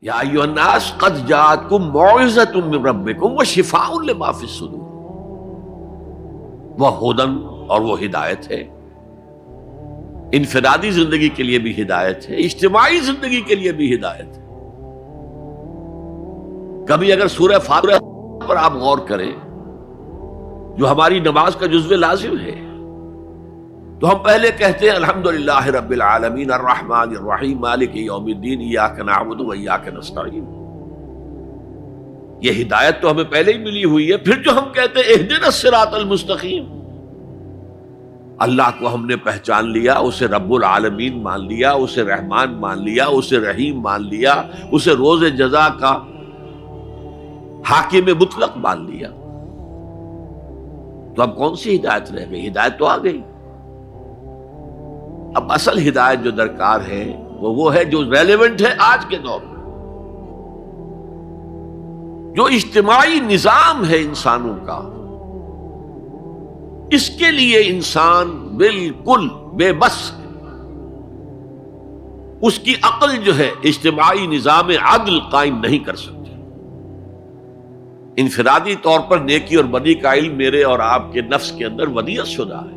یا ایھا الناس قد جاءتکم موعظۃ من ربکم وشفاء لما فی الصدور، وہ ہدن اور وہ ہدایت ہے، انفرادی زندگی کے لیے بھی ہدایت ہے، اجتماعی زندگی کے لیے بھی ہدایت ہے۔ کبھی اگر سورہ فاتحہ پر آپ غور کریں جو ہماری نماز کا جزو لازم ہے، تو ہم پہلے کہتے ہیں الحمدللہ رب العالمین الرحمن الرحیم مالک یوم الدین ایاک نعبد و ایاک نستعین۔ یہ ہدایت تو ہمیں پہلے ہی ملی ہوئی ہے۔ پھر جو ہم کہتے ہیں اہدنا الصراط المستقیم، اللہ کو ہم نے پہچان لیا، اسے رب العالمین مان لیا، اسے رحمان مان لیا، اسے رحیم مان لیا، اسے روز جزا کا حاکم مطلق مان لیا، تو اب کون سی ہدایت رہ گئی؟ ہدایت تو آ گئی۔ اب اصل ہدایت جو درکار ہے وہ ہے جو ریلیونٹ ہے آج کے دور میں، جو اجتماعی نظام ہے انسانوں کا، اس کے لیے انسان بالکل بے بس ہے۔ اس کی عقل جو ہے اجتماعی نظام عدل قائم نہیں کر سکتی۔ انفرادی طور پر نیکی اور بدی کا علم میرے اور آپ کے نفس کے اندر ودیعت شدہ ہے۔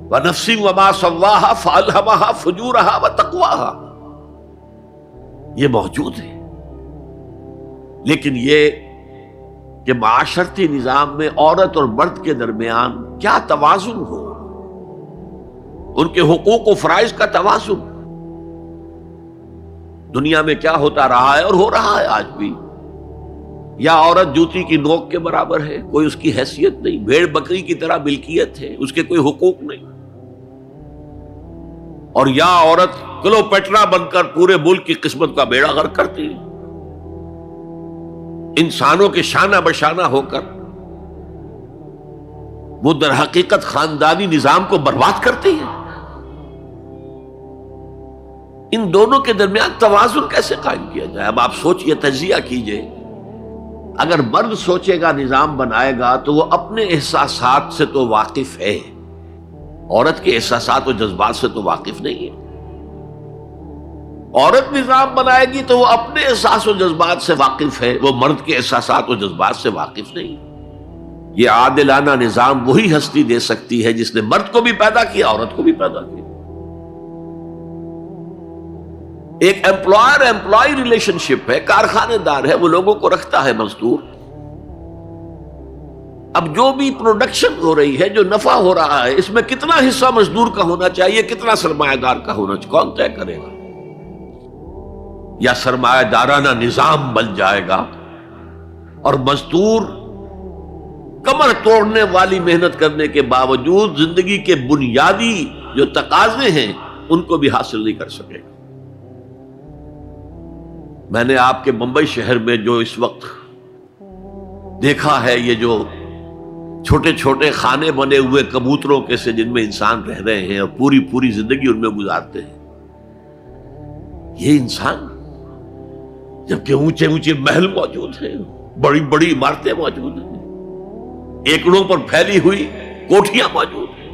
وَنَفْسٍ وَمَا سَوَّاهَا فَأَلْهَمَهَا فُجُورَهَا وَتَقْوَاهَا، یہ موجود ہے، لیکن یہ کہ معاشرتی نظام میں عورت اور مرد کے درمیان کیا توازن ہو، ان کے حقوق و فرائض کا توازن دنیا میں کیا ہوتا رہا ہے اور ہو رہا ہے آج بھی۔ یا عورت جوتی کی نوک کے برابر ہے، کوئی اس کی حیثیت نہیں، بھیڑ بکری کی طرح ملکیت ہے، اس کے کوئی حقوق نہیں، اور یا عورت کلوپیٹرا بن کر پورے ملک کی قسمت کا بیڑا غرق کرتی ہے، انسانوں کے شانہ بشانہ ہو کر وہ در حقیقت خاندانی نظام کو برباد کرتی ہے۔ ان دونوں کے درمیان توازن کیسے قائم کیا جائے؟ اب آپ سوچئے، تجزیہ کیجئے۔ اگر مرد سوچے گا، نظام بنائے گا، تو وہ اپنے احساسات سے تو واقف ہے، عورت کے احساسات و جذبات سے تو واقف نہیں ہے۔ عورت نظام بنائے گی تو وہ اپنے احساس و جذبات سے واقف ہے، وہ مرد کے احساسات و جذبات سے واقف نہیں ہے۔ یہ عادلانہ نظام وہی ہستی دے سکتی ہے جس نے مرد کو بھی پیدا کیا، عورت کو بھی پیدا کیا۔ ایک امپلائر امپلائی ریلیشن شپ ہے، کارخانے دار ہے، وہ لوگوں کو رکھتا ہے مزدور۔ اب جو بھی پروڈکشن ہو رہی ہے، جو نفع ہو رہا ہے، اس میں کتنا حصہ مزدور کا ہونا چاہیے، کتنا سرمایہ دار کا ہونا چاہیے، کون طے کرے گا؟ یا سرمایہ دارانہ نظام بن جائے گا اور مزدور کمر توڑنے والی محنت کرنے کے باوجود زندگی کے بنیادی جو تقاضے ہیں ان کو بھی حاصل نہیں کر سکے گا۔ میں نے آپ کے بمبئی شہر میں جو اس وقت دیکھا ہے، یہ جو چھوٹے چھوٹے خانے بنے ہوئے کبوتروں کے سے جن میں انسان رہ رہے ہیں اور پوری زندگی ان میں گزارتے ہیں، یہ انسان، جبکہ اونچے اونچے محل موجود ہیں، بڑی بڑی عمارتیں موجود ہیں، ایکڑوں پر پھیلی ہوئی کوٹھیاں موجود ہیں،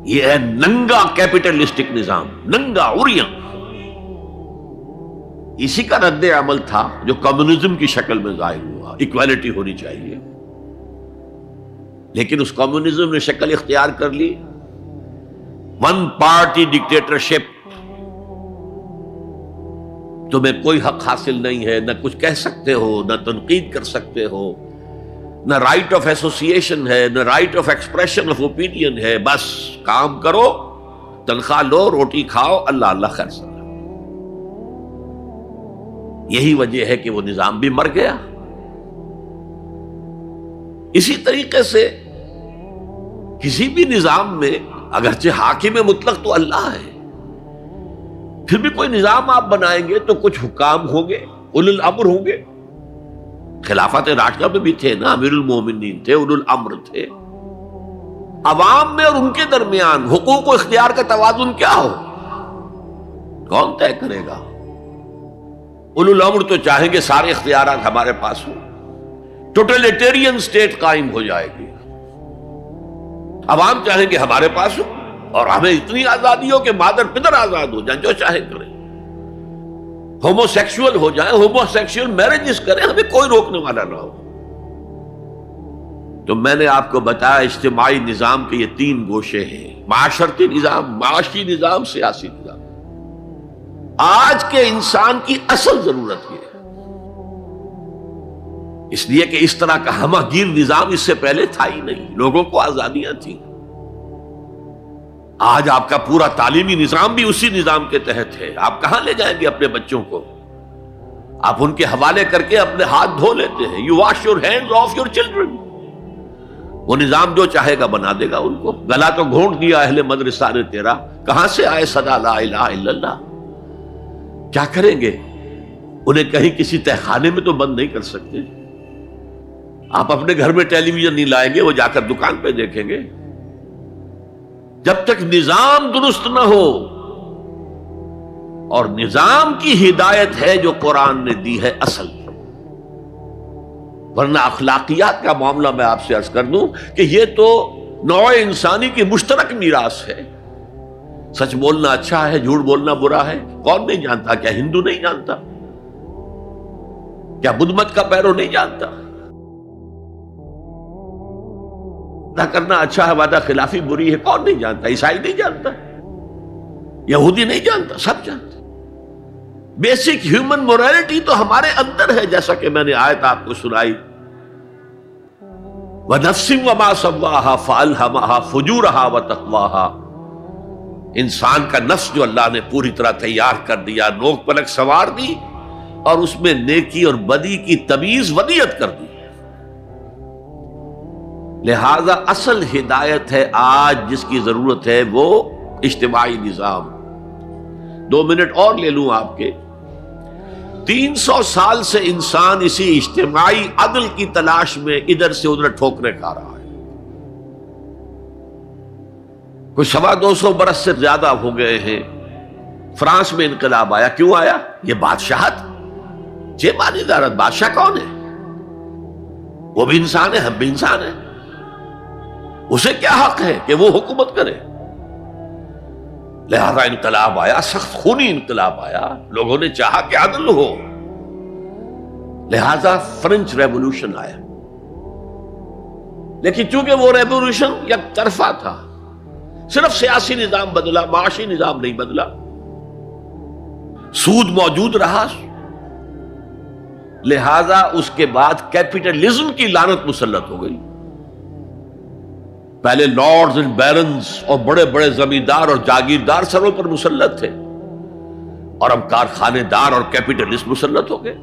یہ ہے ننگا کیپٹلسٹک نظام، ننگا عریاں۔ اسی کا رد عمل تھا جو کمیونزم کی شکل میں ظاہر ہوا، ایکویلٹی ہونی چاہیے، لیکن اس کمیونزم نے شکل اختیار کر لی ون پارٹی ڈکٹیٹرشپ۔ تمہیں کوئی حق حاصل نہیں ہے، نہ کچھ کہہ سکتے ہو، نہ تنقید کر سکتے ہو، نہ رائٹ آف ایسوسیشن ہے، نہ right of expression of opinion ہے، بس کام کرو، تنخواہ لو، روٹی کھاؤ، اللہ اللہ خیر سلام۔ یہی وجہ ہے کہ وہ نظام بھی مر گیا۔ اسی طریقے سے کسی بھی نظام میں اگرچہ حاکم مطلق تو اللہ ہے، پھر بھی کوئی نظام آپ بنائیں گے تو کچھ حکام ہوں گے، اولو الامر ہوں گے۔ خلافت راشدہ میں بھی تھے نا، امیر المومنین تھے، اولو الامر تھے۔ عوام میں اور ان کے درمیان حقوق و اختیار کا توازن کیا ہو، کون طے کرے گا؟ اولو الامر تو چاہیں گے سارے اختیارات ہمارے پاس ہوں، ٹوٹلیٹیرین سٹیٹ قائم ہو جائے گی۔ عوام چاہیں گے ہمارے پاس ہو اور ہمیں اتنی آزادی ہو کہ مادر پدر آزاد ہو جائیں، جو چاہیں کریں۔ ہومو سیکسول ہو جائیں، ہومو سیکسول میرجز کریں، ہمیں کوئی روکنے والا نہ ہو۔ تو میں نے آپ کو بتایا اجتماعی نظام کے یہ 3 گوشے ہیں: معاشرتی نظام، معاشی نظام، سیاسی نظام۔ آج کے انسان کی اصل ضرورت یہ ہے، اس لیے کہ اس طرح کا ہمہ گیر نظام اس سے پہلے تھا ہی نہیں، لوگوں کو آزادیاں تھیں۔ آج آپ کا پورا تعلیمی نظام بھی اسی نظام کے تحت ہے۔ آپ کہاں لے جائیں گے اپنے بچوں کو؟ آپ ان کے حوالے کر کے اپنے ہاتھ دھو لیتے ہیں۔ You wash your hands of your children. وہ نظام جو چاہے گا بنا دے گا ان کو۔ گلا تو گھونٹ دیا اہل مدرسہ نے تیرا، کہاں سے آئے صدا لا الہ الا اللہ؟ کیا کریں گے؟ انہیں کہیں کسی تہخانے میں تو بند نہیں کر سکتے۔ آپ اپنے گھر میں ٹیلی ویژن نہیں لائیں گے، وہ جا کر دکان پہ دیکھیں گے۔ جب تک نظام درست نہ ہو، اور نظام کی ہدایت ہے جو قرآن نے دی ہے اصل، ورنہ اخلاقیات کا معاملہ میں آپ سے عرض کر دوں کہ یہ تو نوع انسانی کی مشترک میراث ہے۔ سچ بولنا اچھا ہے، جھوٹ بولنا برا ہے، کون نہیں جانتا؟ کیا ہندو نہیں جانتا؟ کیا بدھ مت کا پیرو نہیں جانتا؟ نہ کرنا اچھا ہے، وعدہ خلافی بری ہے، کون نہیں جانتا؟ عیسائی نہیں جانتا، یہودی نہیں جانتا، سب جانتے۔ بیسک ہیومن مورالٹی تو ہمارے اندر ہے، جیسا کہ میں نے آیت آپ کو سنائی، وَنَفْسٍ وَمَا سَوَّاهَا فَأَلْهَمَهَا فُجُورَهَا وَتَقْوَاهَا۔ انسان کا نفس جو اللہ نے پوری طرح تیار کر دیا، نوک پلک سنوار دی، اور اس میں نیکی اور بدی کی تمیز ودیت کر دی۔ لہذا اصل ہدایت ہے آج جس کی ضرورت ہے وہ اجتماعی نظام۔ 2 منٹ اور لے لوں آپ کے۔ 300 سال سے انسان اسی اجتماعی عدل کی تلاش میں ادھر سے ادھر ٹھوکرے کھا رہا ہے۔ کوئی 250 برس سے زیادہ ہو گئے ہیں۔ فرانس میں انقلاب آیا، کیوں آیا؟ یہ بادشاہت، جیبانی دارت۔ بادشاہ کون ہے؟ وہ بھی انسان ہے، ہم بھی انسان ہیں۔ اسے کیا حق ہے کہ وہ حکومت کرے؟ لہذا انقلاب آیا، سخت خونی انقلاب آیا، لوگوں نے چاہا کہ عدل ہو، لہذا فرینچ ریولوشن آیا۔ لیکن چونکہ وہ ریولوشن یک طرفہ تھا، صرف سیاسی نظام بدلا، معاشی نظام نہیں بدلا۔ سود موجود رہا، لہذا اس کے بعد کیپٹلزم کی لعنت مسلط ہو گئی۔ پہلے لارڈز اینڈ بیرنز اور بڑے بڑے زمیندار اور جاگیردار سروں پر مسلط تھے، اور اب کارخانے دار اور کیپٹلسٹ مسلط ہو گئے۔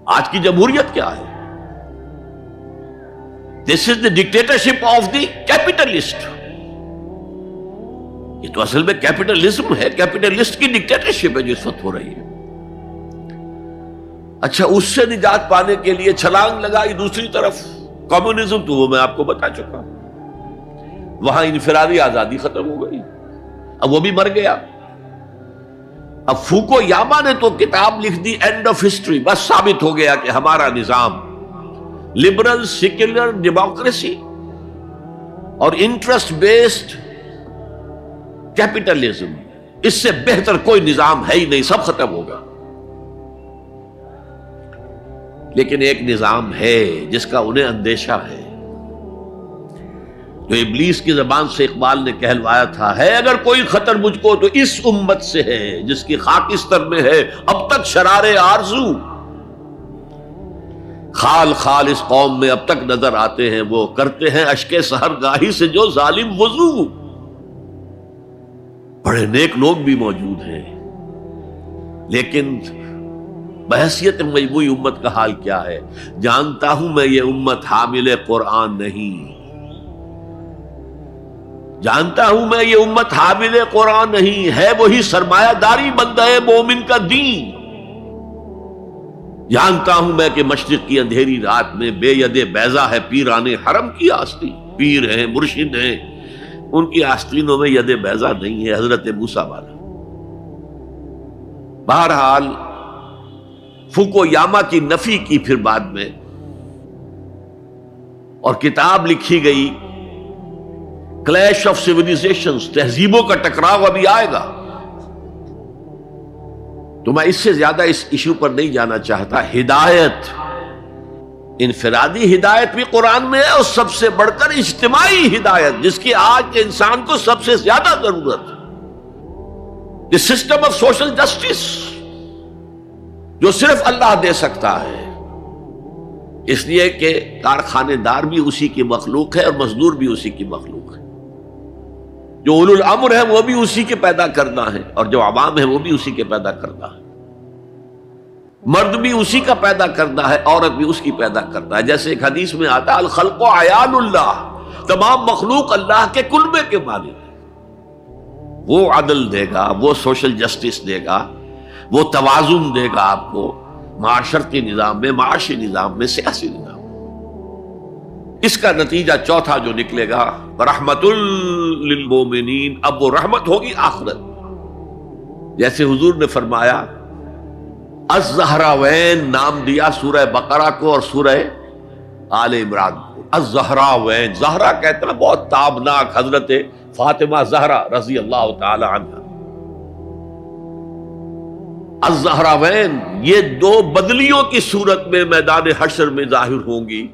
آج کی جمہوریت کیا ہے؟ دس از دی ڈکٹیٹرشپ آف دی کیپٹلسٹ۔ یہ تو اصل میں کیپٹلزم ہے، کیپٹلسٹ کی ڈکٹیٹرشپ ہے جو اس وقت ہو رہی ہے۔ اچھا، اس سے نجات پانے کے لیے چھلانگ لگائی دوسری طرف کمیونزم، تو وہ میں آپ کو بتا چکا، وہاں انفرادی آزادی ختم ہو گئی، اب وہ بھی مر گیا۔ اب فوکو یاما نے تو کتاب لکھ دی اینڈ آف ہسٹری، بس ثابت ہو گیا کہ ہمارا نظام لبرل سیکولر ڈیموکریسی اور انٹرسٹ بیسڈ کیپٹلزم، اس سے بہتر کوئی نظام ہے ہی نہیں، سب ختم ہوگا۔ لیکن ایک نظام ہے جس کا انہیں اندیشہ ہے، جو ابلیس کی زبان سے اقبال نے کہلوایا تھا، ہے اگر کوئی خطر مجھ کو تو اس امت سے ہے، جس کی خاکستر میں ہے اب تک شرار آرزو۔ خال خال اس قوم میں اب تک نظر آتے ہیں، وہ کرتے ہیں اشک سحر گاہی سے جو ظالم وضو۔ بڑے نیک لوگ بھی موجود ہیں، لیکن بحیثیت مجموعی امت کا حال کیا ہے؟ جانتا ہوں میں یہ امت حامل قرآن نہیں، جانتا ہوں میں یہ امت حامل قرآن نہیں ہے، وہی سرمایہ داری بندہ مومن کا دین۔ جانتا ہوں میں کہ مشرق کی اندھیری رات میں بے ید بیضا ہے پیران حرم کی آستین۔ پیر ہیں، مرشد ہیں، ان کی آستینوں میں ید بیضا نہیں ہے، حضرت موسیٰ والا۔ بہرحال فوکو یاما کی نفی کی پھر بعد میں، اور کتاب لکھی گئی کلیش آف سیویلائزیشنز، تہذیبوں کا ٹکراؤ ابھی آئے گا۔ تو میں اس سے زیادہ اس ایشو پر نہیں جانا چاہتا. ہدایت، انفرادی ہدایت بھی قرآن میں ہے، اور سب سے بڑھ کر اجتماعی ہدایت جس کی آج کے انسان کو سب سے زیادہ ضرورت ہے. The system of social justice جو صرف اللہ دے سکتا ہے، اس لیے کہ کارخانے دار بھی اسی کی مخلوق ہے اور مزدور بھی اسی کی مخلوق ہے. جو اولو الامر ہے وہ بھی اسی کے پیدا کرنا ہے، اور جو عوام ہے وہ بھی اسی کے پیدا کرنا ہے. مرد بھی اسی کا پیدا کرنا ہے، عورت بھی اس کی پیدا کرنا ہے. جیسے ایک حدیث میں آتا ہے الخلق عیال اللہ، تمام مخلوق اللہ کے کلبے کے مالک ہے. وہ عدل دے گا، وہ سوشل جسٹس دے گا، وہ توازن دے گا آپ کو معاشرتی نظام میں، معاشی نظام میں، سیاسی نظام میں. اس کا نتیجہ چوتھا جو نکلے گا رحمت للمومنین، اب وہ رحمت ہوگی آخرت. جیسے حضور نے فرمایا الزہراوین نام دیا سورہ بقرہ کو اور سورہ آل عمران کو. الزہراوین، زہرا کہتے ہیں بہت تابناک حضرت فاطمہ زہرا رضی اللہ تعالی عنہ. الزہراوین یہ دو بدلیوں کی صورت میں میدان حشر میں ظاہر ہوں گی.